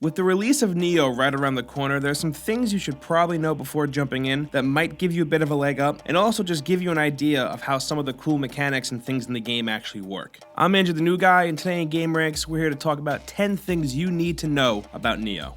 With the release of Nioh right around the corner, there's some things you should probably know before jumping in that might give you a bit of a leg up, and also just give you an idea of how some of the cool mechanics and things in the game actually work. I'm Andrew the New Guy, and today in gameranx, we're here to talk about 10 things you need to know about Nioh.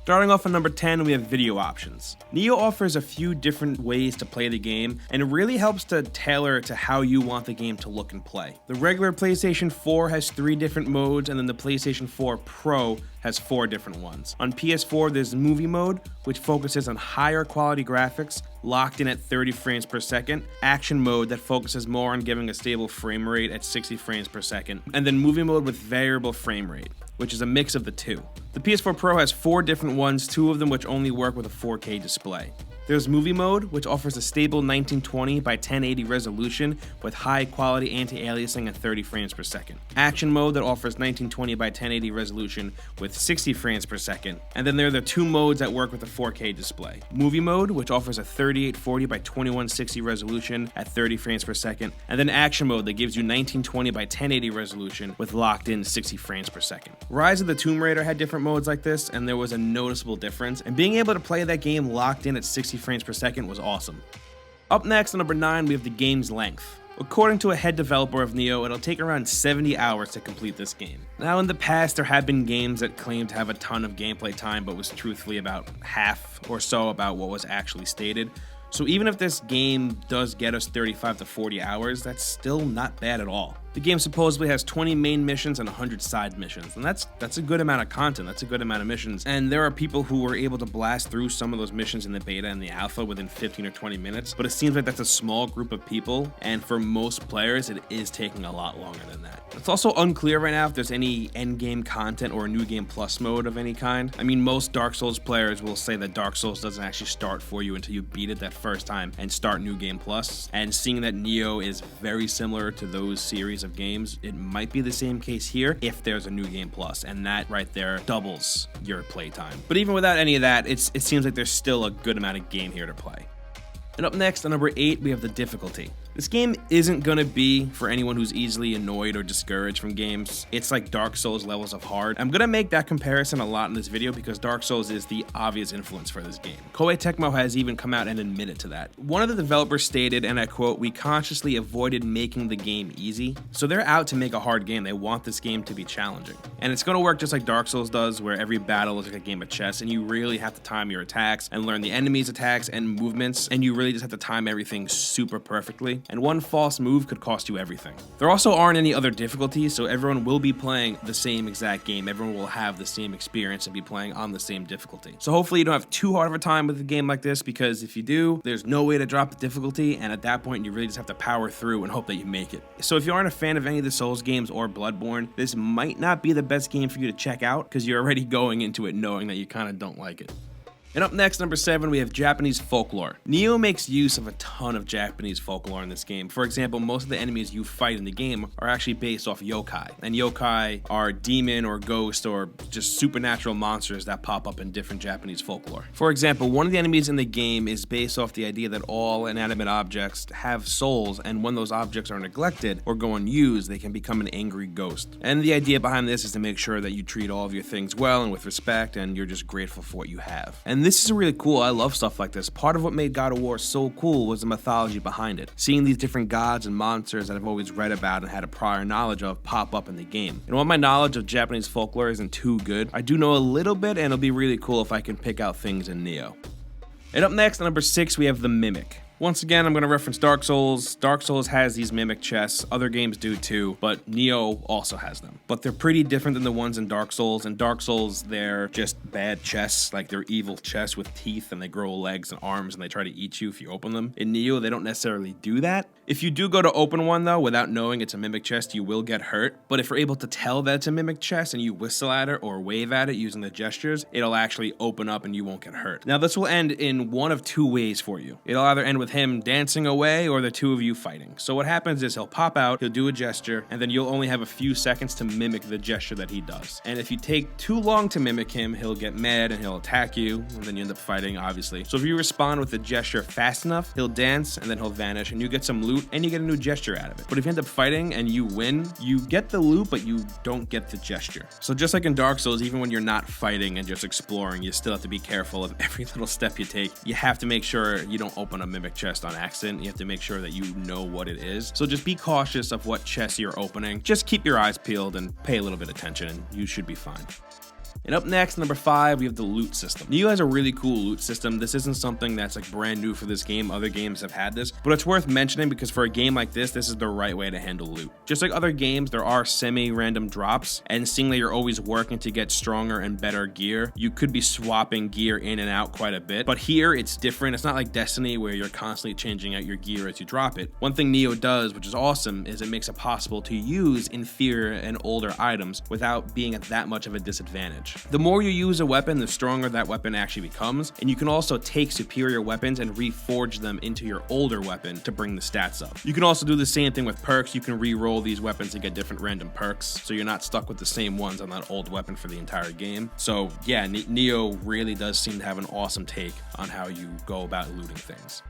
Starting off at number 10, we have video options. Nioh offers a few different ways to play the game, and it really helps to tailor it to how you want the game to look and play. The regular PlayStation 4 has 3 different modes, and then the PlayStation 4 Pro has 4 different ones. On PS4, there's movie mode, which focuses on higher quality graphics, locked in at 30 frames per second, action mode that focuses more on giving a stable frame rate at 60 frames per second, and then movie mode with variable frame rate, which is a mix of the two. The PS4 Pro has 4 different ones, 2 of them which only work with a 4K display. There's movie mode, which offers a stable 1920 by 1080 resolution with high quality anti-aliasing at 30 frames per second. Action mode that offers 1920 by 1080 resolution with 60 frames per second. And then there are the 2 modes that work with a 4K display. Movie mode, which offers a 3840 by 2160 resolution at 30 frames per second. And then action mode that gives you 1920 by 1080 resolution with locked in 60 frames per second. Rise of the Tomb Raider had different modes like this, and there was a noticeable difference. And being able to play that game locked in at 60 frames per second was awesome. Up next, at number 9, we have the game's length. According to a head developer of Nioh, it'll take around 70 hours to complete this game. Now, in the past, there have been games that claimed to have a ton of gameplay time, but was truthfully about half or so about what was actually stated. So even if this game does get us 35 to 40 hours, that's still not bad at all. The game supposedly has 20 main missions and 100 side missions, and that's a good amount of content, that's a good amount of missions, and there are people who were able to blast through some of those missions in the beta and the alpha within 15 or 20 minutes, but it seems like that's a small group of people, and for most players, it is taking a lot longer than that. It's also unclear right now if there's any endgame content or a new game plus mode of any kind. I mean, most Dark Souls players will say that Dark Souls doesn't actually start for you until you beat it that first time and start New Game Plus, and seeing that Nioh is very similar to those series of games, it might be the same case here if there's a New Game Plus, and that right there doubles your playtime. But even without any of that, it seems like there's still a good amount of game here to play. And up next, at number 8, we have the difficulty. This game isn't going to be for anyone who's easily annoyed or discouraged from games. It's like Dark Souls levels of hard. I'm going to make that comparison a lot in this video because Dark Souls is the obvious influence for this game. Koei Tecmo has even come out and admitted to that. One of the developers stated, and I quote, "We consciously avoided making the game easy." So they're out to make a hard game. They want this game to be challenging. And it's going to work just like Dark Souls does, where every battle is like a game of chess, and you really have to time your attacks and learn the enemy's attacks and movements, and you really just have to time everything super perfectly. And one false move could cost you everything. There also aren't any other difficulties, so everyone will be playing the same exact game. Everyone will have the same experience and be playing on the same difficulty. So hopefully you don't have too hard of a time with a game like this, because if you do, there's no way to drop the difficulty, and at that point you really just have to power through and hope that you make it. So if you aren't a fan of any of the Souls games or Bloodborne, this might not be the best game for you to check out, because you're already going into it knowing that you kind of don't like it. And up next, number 7, we have Japanese folklore. Nioh makes use of a ton of Japanese folklore in this game. For example, most of the enemies you fight in the game are actually based off yokai. And yokai are demon or ghost or just supernatural monsters that pop up in different Japanese folklore. For example, one of the enemies in the game is based off the idea that all inanimate objects have souls, and when those objects are neglected or go unused, they can become an angry ghost. And the idea behind this is to make sure that you treat all of your things well and with respect, and you're just grateful for what you have. And this is really cool. I love stuff like this. Part of what made God of War so cool was the mythology behind it. Seeing these different gods and monsters that I've always read about and had a prior knowledge of pop up in the game. And while my knowledge of Japanese folklore isn't too good, I do know a little bit, and it'll be really cool if I can pick out things in Nioh. And up next, at number 6, we have the Mimic. Once again, I'm going to reference Dark Souls. Dark Souls has these mimic chests. Other games do too, but Nioh also has them. But they're pretty different than the ones in Dark Souls. In Dark Souls, they're just bad chests, like they're evil chests with teeth, and they grow legs and arms, and they try to eat you if you open them. In Nioh, they don't necessarily do that. If you do go to open one, though, without knowing it's a mimic chest, you will get hurt. But if you're able to tell that it's a mimic chest and you whistle at it or wave at it using the gestures, it'll actually open up and you won't get hurt. Now, this will end in one of 2 ways for you. It'll either end with him dancing away or the 2 of you fighting. So what happens is he'll pop out, he'll do a gesture, and then you'll only have a few seconds to mimic the gesture that he does. And if you take too long to mimic him, he'll get mad and he'll attack you, and then you end up fighting, obviously. So if you respond with the gesture fast enough, he'll dance and then he'll vanish, and you get some loot loot, and you get a new gesture out of it. But if you end up fighting and you win, you get the loot, but you don't get the gesture. So just like in Dark Souls, even when you're not fighting and just exploring, you still have to be careful of every little step you take. You have to make sure you don't open a mimic chest on accident. You have to make sure that you know what it is. So just be cautious of what chests you're opening. Just keep your eyes peeled and pay a little bit of attention, and you should be fine. And up next, number 5, we have the loot system. Nioh has a really cool loot system. This isn't something that's like brand new for this game. Other games have had this, but it's worth mentioning because for a game like this is the right way to handle loot. Just like other games, there are semi-random drops, and seeing that you're always working to get stronger and better gear, you could be swapping gear in and out quite a bit. But here, it's different. It's not like Destiny where you're constantly changing out your gear as you drop it. One thing Nioh does, which is awesome, is it makes it possible to use inferior and older items without being at that much of a disadvantage. The more you use a weapon, the stronger that weapon actually becomes, and you can also take superior weapons and reforge them into your older weapon to bring the stats up. You can also do the same thing with perks. You can re-roll these weapons to get different random perks, so you're not stuck with the same ones on that old weapon for the entire game. So yeah, Nioh really does seem to have an awesome take on how you go about looting things.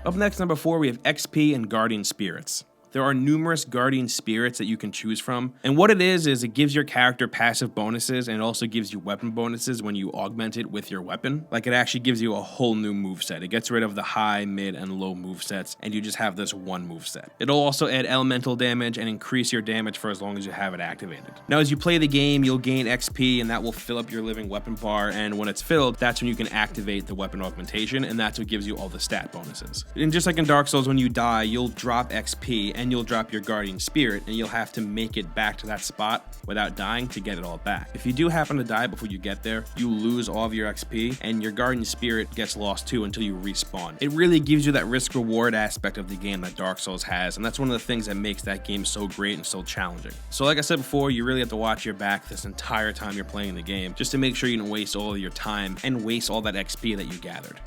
Up next, number 4, we have XP and Guardian Spirits. There are numerous guardian spirits that you can choose from, and what it is it gives your character passive bonuses and it also gives you weapon bonuses when you augment it with your weapon. Like, it actually gives you a whole new moveset. It gets rid of the high, mid, and low movesets, and you just have this one moveset. It'll also add elemental damage and increase your damage for as long as you have it activated. Now, as you play the game, you'll gain XP, and that will fill up your living weapon bar, and when it's filled, that's when you can activate the weapon augmentation, and that's what gives you all the stat bonuses. And just like in Dark Souls, when you die, you'll drop XP, and you'll drop your guardian spirit, and you'll have to make it back to that spot without dying to get it all back. If you do happen to die before you get there, you lose all of your XP, and your guardian spirit gets lost too until you respawn. It really gives you that risk reward aspect of the game that Dark Souls has, and that's one of the things that makes that game so great and so challenging. So like I said before, you really have to watch your back this entire time you're playing the game, just to make sure you don't waste all of your time and waste all that XP that you gathered.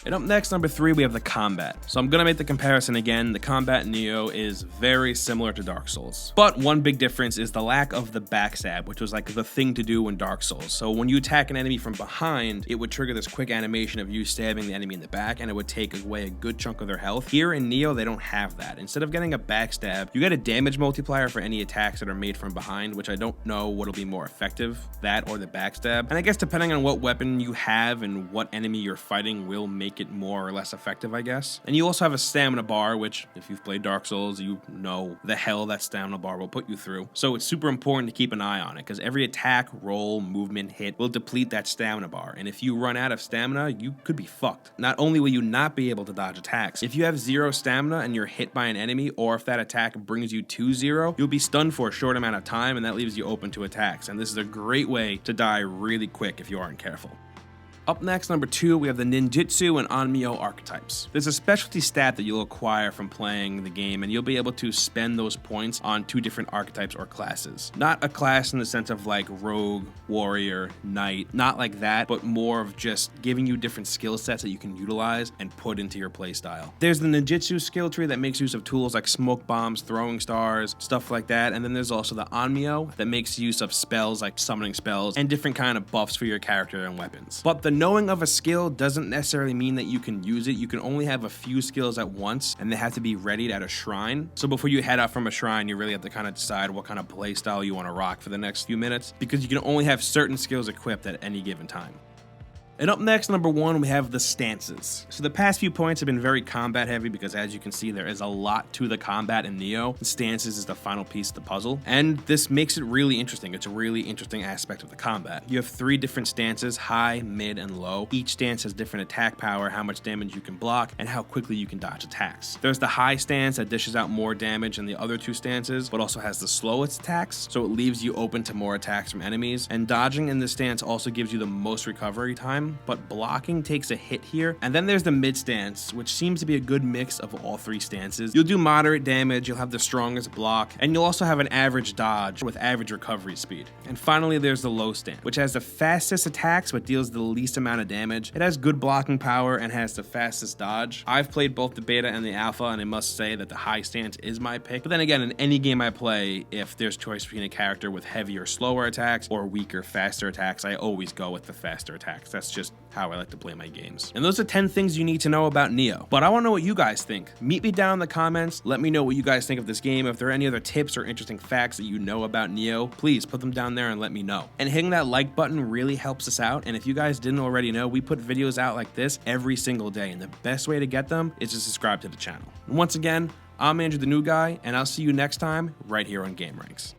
And up next, number 3, we have the combat. So I'm gonna make the comparison again. The combat in Nioh is very similar to Dark Souls. But one big difference is the lack of the backstab, which was like the thing to do in Dark Souls. So when you attack an enemy from behind, it would trigger this quick animation of you stabbing the enemy in the back, and it would take away a good chunk of their health. Here in Nioh, they don't have that. Instead of getting a backstab, you get a damage multiplier for any attacks that are made from behind, which I don't know what'll be more effective, that or the backstab. And I guess depending on what weapon you have and what enemy you're fighting will make it more or less effective, I guess. And you also have a stamina bar, which if you've played Dark Souls, you know the hell that stamina bar will put you through. So it's super important to keep an eye on it, because every attack, roll, movement, hit will deplete that stamina bar. And if you run out of stamina, you could be fucked. Not only will you not be able to dodge attacks, if you have 0 stamina and you're hit by an enemy, or if that attack brings you to 0, you'll be stunned for a short amount of time, and that leaves you open to attacks. And this is a great way to die really quick if you aren't careful. Up next, number 2, we have the Ninjutsu and Onmyo archetypes. There's a specialty stat that you'll acquire from playing the game, and you'll be able to spend those points on 2 different archetypes or classes. Not a class in the sense of like rogue, warrior, knight, not like that, but more of just giving you different skill sets that you can utilize and put into your playstyle. There's the Ninjutsu skill tree that makes use of tools like smoke bombs, throwing stars, stuff like that, and then there's also the Onmyo that makes use of spells like summoning spells and different kind of buffs for your character and weapons. But the knowing of a skill doesn't necessarily mean that you can use it. You can only have a few skills at once, and they have to be readied at a shrine. So before you head out from a shrine, you really have to kind of decide what kind of playstyle you want to rock for the next few minutes, because you can only have certain skills equipped at any given time. And up next, number 1, we have the stances. So the past few points have been very combat heavy because, as you can see, there is a lot to the combat in Nioh. The stances is the final piece of the puzzle, and this makes it really interesting. It's a really interesting aspect of the combat. You have 3 different stances: high, mid, and low. Each stance has different attack power, how much damage you can block, and how quickly you can dodge attacks. There's the high stance that dishes out more damage than the other 2 stances, but also has the slowest attacks, so it leaves you open to more attacks from enemies. And dodging in this stance also gives you the most recovery time, but blocking takes a hit here. And then there's the mid stance, which seems to be a good mix of all 3 stances. You'll do moderate damage, you'll have the strongest block, and you'll also have an average dodge with average recovery speed. And finally, there's the low stance, which has the fastest attacks but deals the least amount of damage. It has good blocking power and has the fastest dodge. I've played both the beta and the alpha, and I must say that the high stance is my pick. But then again, in any game I play, if there's choice between a character with heavier, slower attacks or weaker, faster attacks, I always go with the faster attacks. That's just how I like to play my games. And those are 10 things you need to know about Nioh. But I want to know what you guys think. Meet me down in the comments. Let me know what you guys think of this game. If there are any other tips or interesting facts that you know about Nioh, please put them down there and let me know. And hitting that like button really helps us out. And if you guys didn't already know, we put videos out like this every single day. And the best way to get them is to subscribe to the channel. And once again, I'm Andrew the New Guy, and I'll see you next time right here on gameranx.